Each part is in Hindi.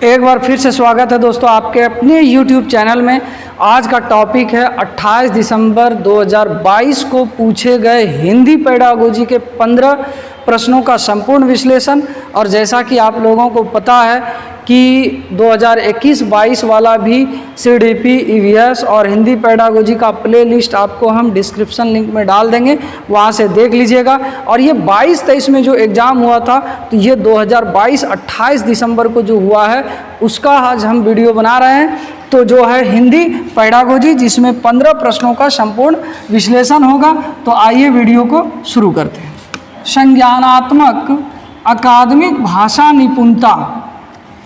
एक बार फिर से स्वागत है दोस्तों आपके अपने YouTube चैनल में। आज का टॉपिक है 28 दिसंबर 2022 को पूछे गए हिंदी पेडागोजी के 15 प्रश्नों का संपूर्ण विश्लेषण। और जैसा कि आप लोगों को पता है कि 2021-22 वाला भी CDP EVS और हिंदी पेडागोजी का प्ले लिस्ट आपको हम डिस्क्रिप्शन लिंक में डाल देंगे, वहाँ से देख लीजिएगा। और ये 22-23 में जो एग्ज़ाम हुआ था, तो ये 2022 28 दिसंबर को जो हुआ है उसका आज हम वीडियो बना रहे हैं। तो जो है हिंदी पेडागोजी, जिसमें 15 प्रश्नों का संपूर्ण विश्लेषण होगा। तो आइए वीडियो को शुरू करते हैं। संज्ञानात्मक अकादमिक भाषा निपुणता,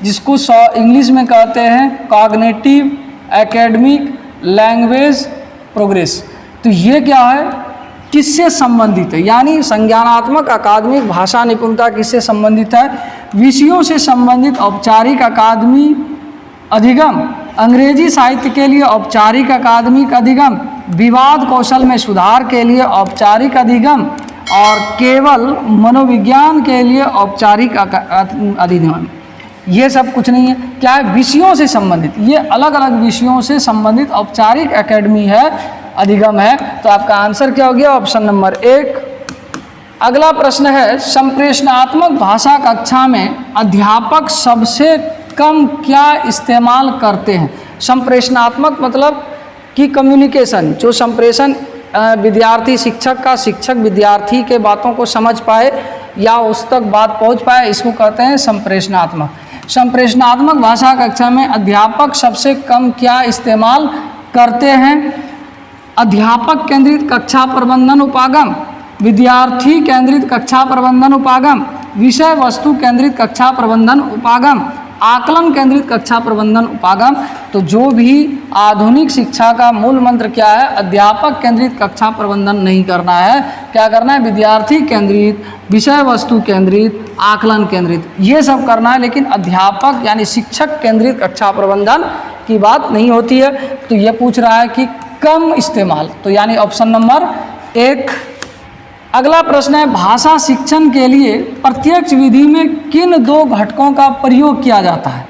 जिसको इंग्लिश में कहते हैं कॉग्निटिव एकेडमिक लैंग्वेज प्रोग्रेस। तो ये क्या है, किससे संबंधित है? यानी संज्ञानात्मक अकादमिक भाषा निपुणता किससे संबंधित है? विषयों से संबंधित औपचारिक अकादमी अधिगम, अंग्रेजी साहित्य के लिए औपचारिक अकादमिक अधिगम, विवाद कौशल में सुधार के लिए औपचारिक अधिगम, और केवल मनोविज्ञान के लिए औपचारिक अधिगम। ये सब कुछ नहीं है, क्या है? विषयों से संबंधित, ये अलग अलग विषयों से संबंधित औपचारिक एकेडमी है, अधिगम है। तो आपका आंसर क्या हो गया? Option number 1। अगला प्रश्न है, संप्रेषणात्मक भाषा कक्षा में अध्यापक सबसे कम क्या इस्तेमाल करते हैं? संप्रेषणात्मक मतलब कि कम्युनिकेशन, जो संप्रेषण विद्यार्थी शिक्षक का, शिक्षक विद्यार्थी के बातों को समझ पाए या उस तक बात पहुंच पाए, इसको कहते हैं संप्रेषणात्मक। संप्रेषणात्मक भाषा कक्षा में अध्यापक सबसे कम क्या इस्तेमाल करते हैं? अध्यापक केंद्रित कक्षा प्रबंधन उपागम, विद्यार्थी केंद्रित कक्षा प्रबंधन उपागम, विषय वस्तु केंद्रित कक्षा प्रबंधन उपागम, आकलन केंद्रित कक्षा प्रबंधन उपागम। तो जो भी आधुनिक शिक्षा का मूल मंत्र क्या है? अध्यापक केंद्रित कक्षा प्रबंधन नहीं करना है, क्या करना है? विद्यार्थी केंद्रित, विषय वस्तु केंद्रित, आकलन केंद्रित, ये सब करना है। लेकिन अध्यापक यानी शिक्षक केंद्रित कक्षा प्रबंधन की बात नहीं होती है। तो ये पूछ रहा है कि कम इस्तेमाल, तो यानी ऑप्शन नंबर 1। अगला प्रश्न है, भाषा शिक्षण के लिए प्रत्यक्ष विधि में किन 2 घटकों का प्रयोग किया जाता है?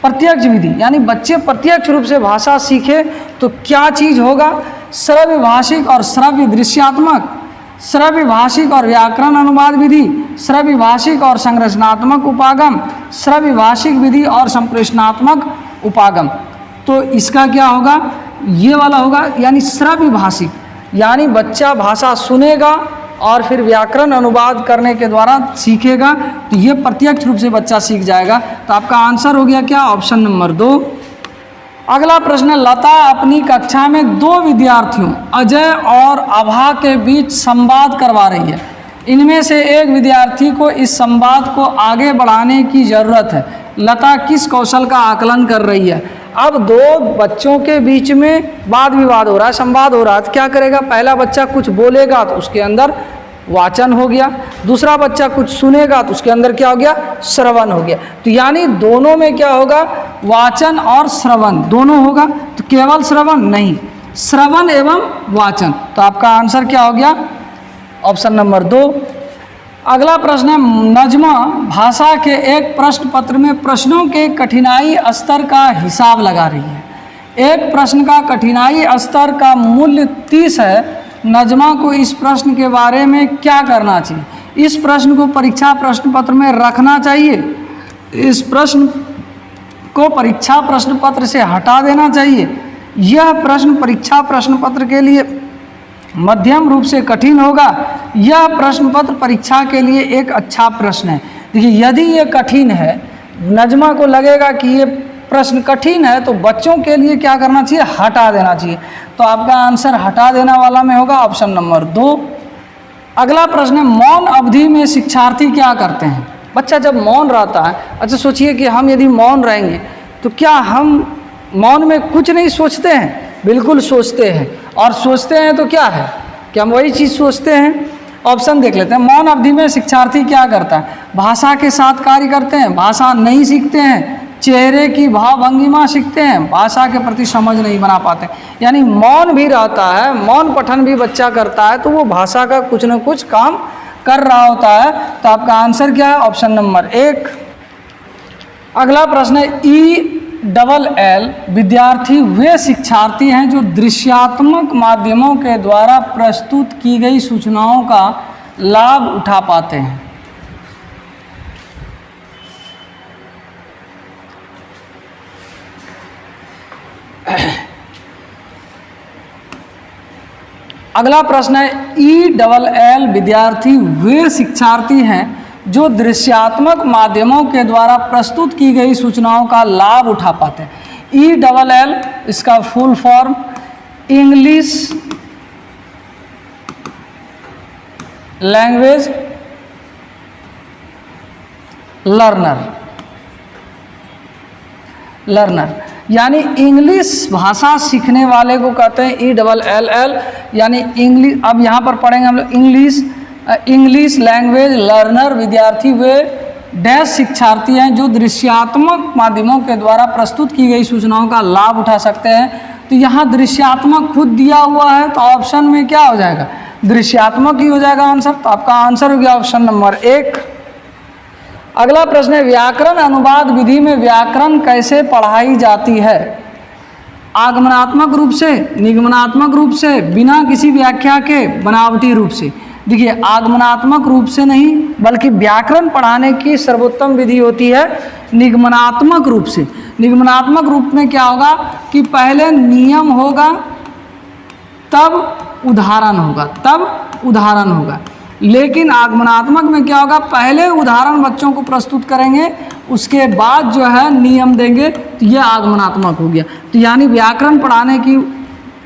प्रत्यक्ष विधि यानी बच्चे प्रत्यक्ष रूप से भाषा सीखे तो क्या चीज़ होगा? श्रव्य भाषिक और श्रव्य दृश्यात्मक, श्रव्य भाषिक और व्याकरण अनुवाद विधि, श्रव्य भाषिक और संरचनात्मक उपागम, श्रव्य भाषिक विधि और संप्रेषणात्मक उपागम। तो इसका क्या होगा? ये वाला होगा, यानी श्रव्य भाषिक, यानी बच्चा भाषा सुनेगा और फिर व्याकरण अनुवाद करने के द्वारा सीखेगा, तो ये प्रत्यक्ष रूप से बच्चा सीख जाएगा। तो आपका आंसर हो गया क्या? Option number 2। अगला प्रश्न, लता अपनी कक्षा में 2 विद्यार्थियों अजय और आभा के बीच संवाद करवा रही है। इनमें से एक विद्यार्थी को इस संवाद को आगे बढ़ाने की ज़रूरत है। लता किस कौशल का आकलन कर रही है? अब 2 बच्चों के बीच में वाद विवाद हो रहा है, संवाद हो रहा है, तो क्या करेगा? पहला बच्चा कुछ बोलेगा तो उसके अंदर वाचन हो गया, दूसरा बच्चा कुछ सुनेगा तो उसके अंदर क्या हो गया? श्रवण हो गया। तो यानी दोनों में क्या होगा? वाचन और श्रवण दोनों होगा। तो केवल श्रवण नहीं, श्रवण एवं वाचन। तो आपका आंसर क्या हो गया? Option number 2। अगला प्रश्न है, नजमा भाषा के एक प्रश्न पत्र में प्रश्नों के कठिनाई स्तर का हिसाब लगा रही है। एक प्रश्न का कठिनाई स्तर का मूल्य 30 है। नजमा को इस प्रश्न के बारे में क्या करना चाहिए? इस प्रश्न को परीक्षा प्रश्न पत्र में रखना चाहिए, इस प्रश्न को परीक्षा प्रश्न पत्र से हटा देना चाहिए, यह प्रश्न परीक्षा प्रश्न पत्र के लिए मध्यम रूप से कठिन होगा, यह प्रश्न पत्र परीक्षा के लिए एक अच्छा प्रश्न है। देखिए, यदि ये कठिन है, नजमा को लगेगा कि ये प्रश्न कठिन है, तो बच्चों के लिए क्या करना चाहिए? हटा देना चाहिए। तो आपका आंसर हटा देना वाला में होगा, ऑप्शन नंबर 2। अगला प्रश्न है, मौन अवधि में शिक्षार्थी क्या करते हैं? बच्चा जब मौन रहता है, अच्छा सोचिए कि हम यदि मौन रहेंगे तो क्या हम मौन में कुछ नहीं सोचते हैं? बिल्कुल सोचते हैं। और सोचते हैं तो क्या है कि हम वही चीज़ सोचते हैं। ऑप्शन देख लेते हैं। मौन अवधि में शिक्षार्थी क्या करता है? भाषा के साथ कार्य करते हैं, भाषा नहीं सीखते हैं, चेहरे की भाव भंगिमा सीखते हैं, भाषा के प्रति समझ नहीं बना पाते। यानी मौन भी रहता है, मौन पठन भी बच्चा करता है, तो वो भाषा का कुछ न कुछ काम कर रहा होता है। तो आपका आंसर क्या है? Option number 1। अगला प्रश्न है ELL विद्यार्थी वे शिक्षार्थी हैं जो दृश्यात्मक माध्यमों के द्वारा प्रस्तुत की गई सूचनाओं का लाभ उठा पाते हैं। अगला प्रश्न है ELL विद्यार्थी वे शिक्षार्थी हैं जो दृश्यात्मक माध्यमों के द्वारा प्रस्तुत की गई सूचनाओं का लाभ उठा पाते हैं। ELL इसका full form English language learner यानी इंग्लिश भाषा सीखने वाले को कहते हैं ELL यानी इंग्लिश। अब यहाँ पर पढ़ेंगे हम लोग इंग्लिश लैंग्वेज लर्नर विद्यार्थी वे डैश शिक्षार्थी हैं जो दृश्यात्मक माध्यमों के द्वारा प्रस्तुत की गई सूचनाओं का लाभ उठा सकते हैं। तो यहाँ दृश्यात्मक खुद दिया हुआ है तो ऑप्शन में क्या हो जाएगा, दृश्यात्मक ही हो जाएगा आंसर। तो आपका आंसर हो गया ऑप्शन नंबर 1। अगला प्रश्न है व्याकरण अनुवाद विधि में व्याकरण कैसे पढ़ाई जाती है? आगमनात्मक रूप से, निगमनात्मक रूप से, बिना किसी व्याख्या के, बनावटी रूप से। देखिए आगमनात्मक रूप से नहीं बल्कि व्याकरण पढ़ाने की सर्वोत्तम विधि होती है निगमनात्मक रूप से। निगमनात्मक रूप में क्या होगा कि पहले नियम होगा तब उदाहरण होगा, लेकिन आगमनात्मक में क्या होगा, पहले उदाहरण बच्चों को प्रस्तुत करेंगे उसके बाद जो है नियम देंगे, तो यह आगमनात्मक हो गया। तो यानी व्याकरण पढ़ाने की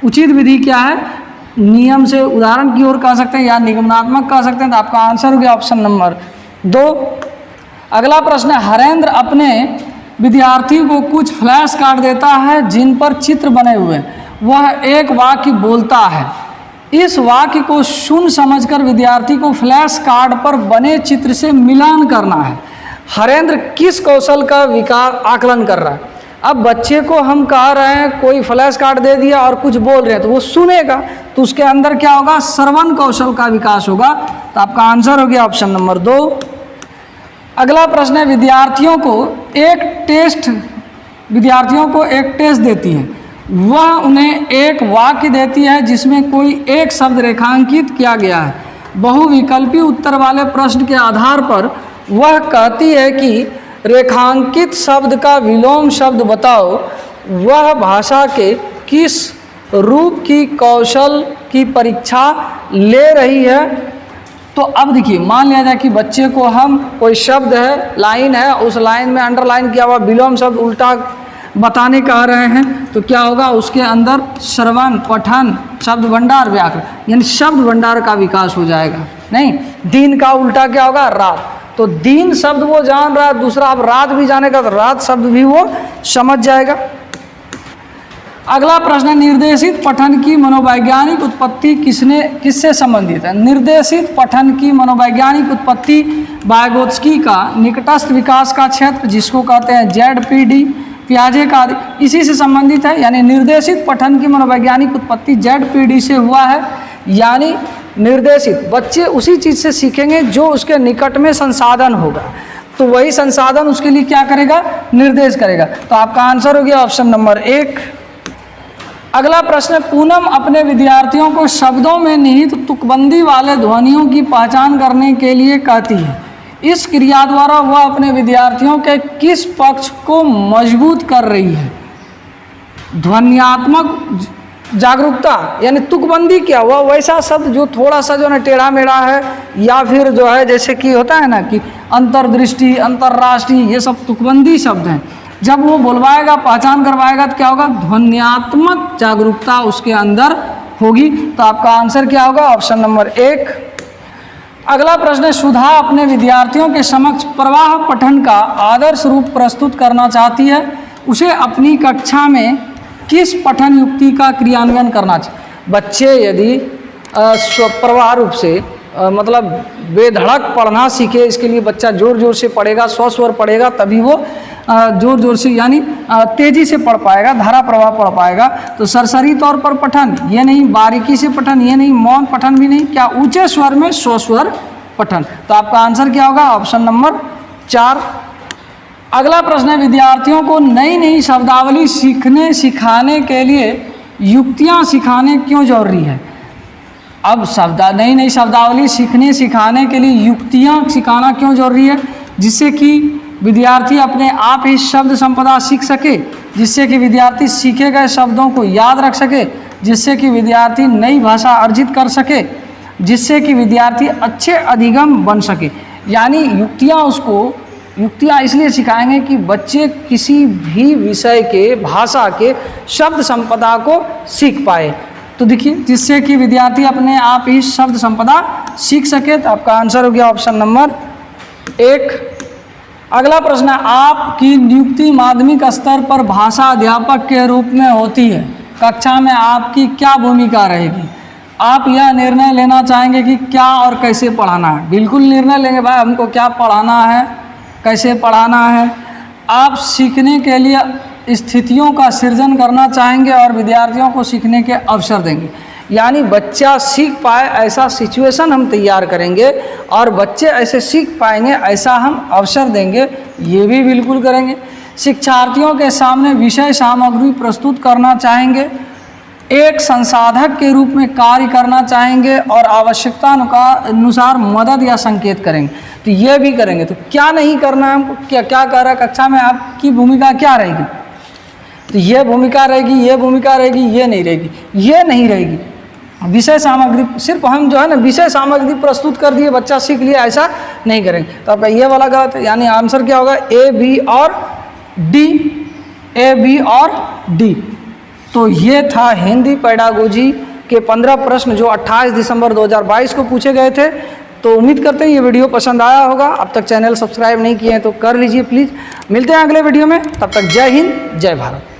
उचित विधि क्या है, नियम से उदाहरण की ओर कह सकते हैं या निगमनात्मक कह सकते हैं। तो आपका आंसर हो गया ऑप्शन नंबर 2। अगला प्रश्न है हरेंद्र अपने विद्यार्थी को कुछ फ्लैश कार्ड देता है जिन पर चित्र बने हुए हैं। वह एक वाक्य बोलता है, इस वाक्य को सुन समझकर विद्यार्थी को फ्लैश कार्ड पर बने चित्र से मिलान करना है। हरेंद्र किस कौशल का विकार आकलन कर रहा है? अब बच्चे को हम कह रहे हैं कोई फ्लैश कार्ड दे दिया और कुछ बोल रहे हैं तो वो सुनेगा, तो उसके अंदर क्या होगा, श्रवण कौशल का विकास होगा। तो आपका आंसर हो गया ऑप्शन नंबर 2। अगला प्रश्न है विद्यार्थियों को एक टेस्ट देती है, वह उन्हें एक वाक्य देती है जिसमें कोई एक शब्द रेखांकित किया गया है। बहुविकल्पी उत्तर वाले प्रश्न के आधार पर वह कहती है कि रेखांकित शब्द का विलोम शब्द बताओ, वह भाषा के किस रूप की कौशल की परीक्षा ले रही है। तो अब देखिए मान लिया जाए कि बच्चे को हम कोई शब्द है, लाइन है, उस लाइन में अंडरलाइन किया हुआ विलोम शब्द उल्टा बताने कह रहे हैं, तो क्या होगा, उसके अंदर श्रवण, पठन, शब्द भंडार, व्याकरण यानी शब्द भंडार का विकास हो जाएगा। नहीं, दिन का उल्टा क्या होगा, रात। तो दिन शब्द वो जान रहा है, दूसरा अब रात भी जानेगा तो रात शब्द भी वो समझ जाएगा। अगला प्रश्न है निर्देशित पठन की मनोवैज्ञानिक उत्पत्ति किससे संबंधित है? निर्देशित पठन की मनोवैज्ञानिक उत्पत्ति वाइगोत्स्की का निकटस्थ विकास का क्षेत्र जिसको कहते हैं ZPD, पियाजे का आदि, इसी से संबंधित है। यानी निर्देशित पठन की मनोवैज्ञानिक उत्पत्ति ZPD से हुआ है। यानी निर्देशित बच्चे उसी चीज़ से सीखेंगे जो उसके निकट में संसाधन होगा, तो वही संसाधन उसके लिए क्या करेगा, निर्देश करेगा। तो आपका आंसर हो गया ऑप्शन नंबर 1। अगला प्रश्न, पूनम अपने विद्यार्थियों को शब्दों में निहित तुकबंदी वाले ध्वनियों की पहचान करने के लिए कहती है। इस क्रिया द्वारा वह अपने विद्यार्थियों के किस पक्ष को मजबूत कर रही है? ध्वन्यात्मक जागरूकता यानी तुकबंदी क्या हुआ, वैसा शब्द जो थोड़ा सा जो है टेढ़ा मेढ़ा है, या फिर जो है जैसे कि होता है ना कि अंतर्दृष्टि, अंतर्राष्ट्रीय, ये सब तुकबंदी शब्द हैं। जब वो बोलवाएगा, पहचान करवाएगा तो क्या होगा, ध्वन्यात्मक जागरूकता उसके अंदर होगी। तो आपका आंसर क्या होगा, ऑप्शन नंबर 1। अगला प्रश्न है सुधा अपने विद्यार्थियों के समक्ष प्रवाह पठन का आदर्श रूप प्रस्तुत करना चाहती है। उसे अपनी कक्षा में किस पठन युक्ति का क्रियान्वयन करना चाहिए? बच्चे यदि प्रवाह रूप से मतलब बेधड़क पढ़ना सीखे, इसके लिए बच्चा जोर जोर से पढ़ेगा, स्वस्वर पढ़ेगा, तभी वो जोर जोर से यानी तेज़ी से पढ़ पाएगा, धारा प्रवाह पढ़ पाएगा। तो सरसरी तौर पर पठन ये नहीं, बारीकी से पठन ये नहीं, मौन पठन भी नहीं, क्या ऊंचे स्वर में स्वस्वर पठन। तो आपका आंसर क्या होगा, ऑप्शन नंबर 4। अगला प्रश्न है, विद्यार्थियों को नई नई शब्दावली सिखाने के लिए युक्तियाँ सिखाने क्यों जरूरी है। अब नई नई शब्दावली सिखाने के लिए युक्तियाँ सिखाना क्यों जरूरी है, जिससे कि विद्यार्थी अपने आप ही शब्द संपदा सीख सके, जिससे कि विद्यार्थी सीखे गए शब्दों को याद रख सके, जिससे कि विद्यार्थी नई भाषा अर्जित कर सके, जिससे कि विद्यार्थी अच्छे अधिगम बन सके। यानी युक्तियाँ इसलिए सिखाएंगे कि बच्चे किसी भी विषय के, भाषा के शब्द संपदा को सीख पाए। तो देखिए, जिससे कि विद्यार्थी अपने आप ही शब्द संपदा सीख सके। तो आपका आंसर हो गया ऑप्शन नंबर 1। अगला प्रश्न है, आपकी नियुक्ति माध्यमिक स्तर पर भाषा अध्यापक के रूप में होती है, कक्षा में आपकी क्या भूमिका रहेगी। आप यह निर्णय लेना चाहेंगे कि क्या और कैसे पढ़ाना है। बिल्कुल निर्णय लेंगे भाई, हमको क्या पढ़ाना है, कैसे पढ़ाना है। आप सीखने के लिए स्थितियों का सृजन करना चाहेंगे और विद्यार्थियों को सीखने के अवसर देंगे। यानी बच्चा सीख पाए ऐसा सिचुएशन हम तैयार करेंगे और बच्चे ऐसे सीख पाएंगे ऐसा हम अवसर देंगे, ये भी बिल्कुल करेंगे। शिक्षार्थियों के सामने विषय सामग्री प्रस्तुत करना चाहेंगे, एक संसाधक के रूप में कार्य करना चाहेंगे और आवश्यकता अनुसार मदद या संकेत करेंगे। तो ये भी करेंगे। तो क्या नहीं करना है हमको, क्या कह रहा है, कक्षा में आपकी भूमिका क्या रहेगी। तो ये भूमिका रहेगी, ये भूमिका रहेगी, ये नहीं रहेगी, ये नहीं रहेगी। विषय सामग्री सिर्फ हम जो है ना विषय सामग्री प्रस्तुत कर दिए, बच्चा सीख लिया, ऐसा नहीं करेंगे। तो आपका ये वाला गलत है। यानी आंसर क्या होगा, ए, बी और डी, ए, बी और डी। तो ये था हिंदी पेडागोजी के 15 प्रश्न जो 28 दिसंबर 2022 को पूछे गए थे। तो उम्मीद करते हैं ये वीडियो पसंद आया होगा। अब तक चैनल सब्सक्राइब नहीं किए हैं तो कर लीजिए प्लीज़। मिलते हैं अगले वीडियो में, तब तक जय हिंद, जय भारत।